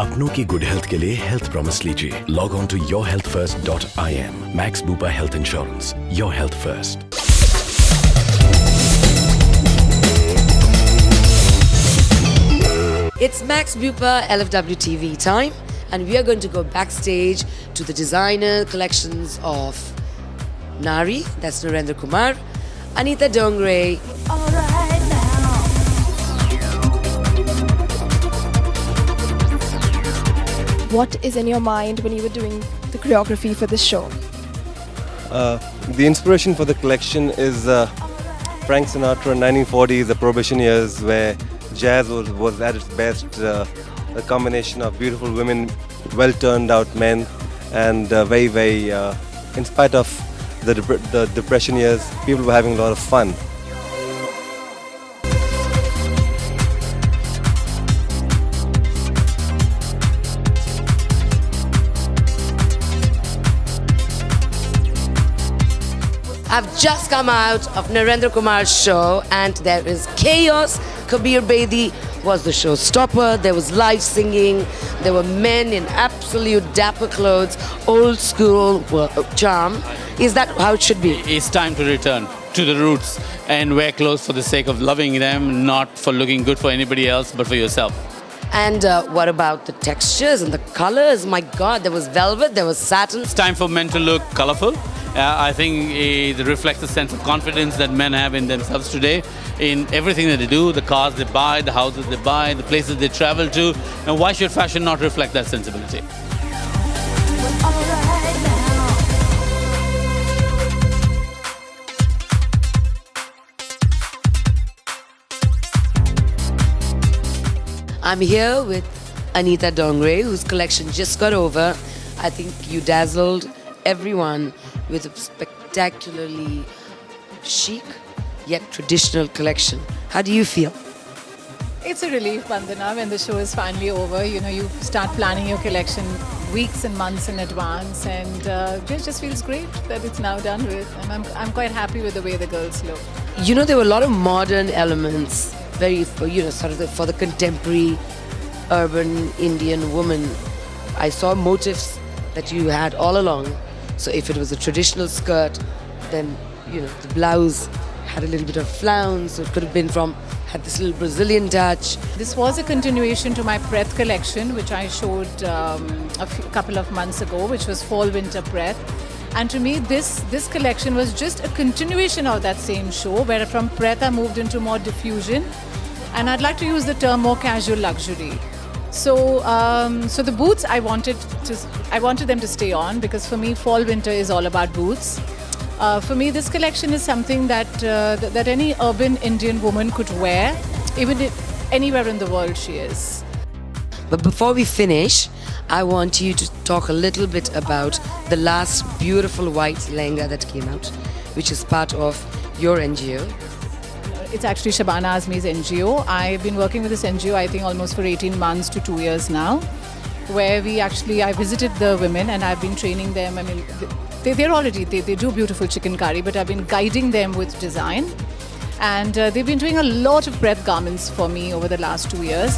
अपनों की good health के लिए हेल्थ प्रॉमिस लीजिए. Log on to yourhealthfirst.in. Max Bupa Health Insurance. Your health first. It's Max Bupa LFW TV time, and we are going to go backstage to the designer collections of Nari, that's Narendra Kumar, Anita Dongre. What is in your mind when you were doing the choreography for this show? The inspiration for the collection is Frank Sinatra in 1940s, the Prohibition years, where jazz was at its best. A combination of beautiful women, well-turned out men, and very, in spite of the Depression years, people were having a lot of fun. I've just come out of Narendra Kumar's show, and there is chaos. Kabir Bedi was the showstopper. There was live singing. There were men in absolute dapper clothes, old school charm. Is that how it should be? It's time to return to the roots and wear clothes for the sake of loving them, not for looking good for anybody else, but for yourself. And what about the textures and the colors? My God, there was velvet, there was satin. It's time for men to look colorful. I think it reflects the sense of confidence that men have in themselves today, in everything that they do, the cars they buy, the houses they buy, the places they travel to. And why should fashion not reflect that sensibility? I'm here with Anita Dongre, whose collection just got over. I think you dazzled everyone with a spectacularly chic yet traditional collection. How do you feel? It's a relief, Bandana, when the show is finally over. You know, you start planning your collection weeks and months in advance, and it just feels great that it's now done with. And I'm quite happy with the way the girls look. You know, there were a lot of modern elements, very, sort of for the contemporary urban Indian woman. I saw motifs that you had all along. So if it was a traditional skirt, then, the blouse had a little bit of flounce. So it could have been had this little Brazilian touch. This was a continuation to my Preth collection, which I showed a couple of months ago, which was fall-winter Preth. And to me, this collection was just a continuation of that same show, where from Preth I moved into more diffusion. And I'd like to use the term more casual luxury. So the boots I wanted them to stay on, because for me fall winter is all about boots. For me, this collection is something that any urban Indian woman could wear, even anywhere in the world she is. But before we finish, I want you to talk a little bit about the last beautiful white lehenga that came out, which is part of your NGO. It's actually Shabana Azmi's NGO. I've been working with this NGO, I think, almost for 18 months to 2 years now, where I visited the women and I've been training them. I mean, they do beautiful chicken curry, but I've been guiding them with design. And they've been doing a lot of Preth garments for me over the last 2 years.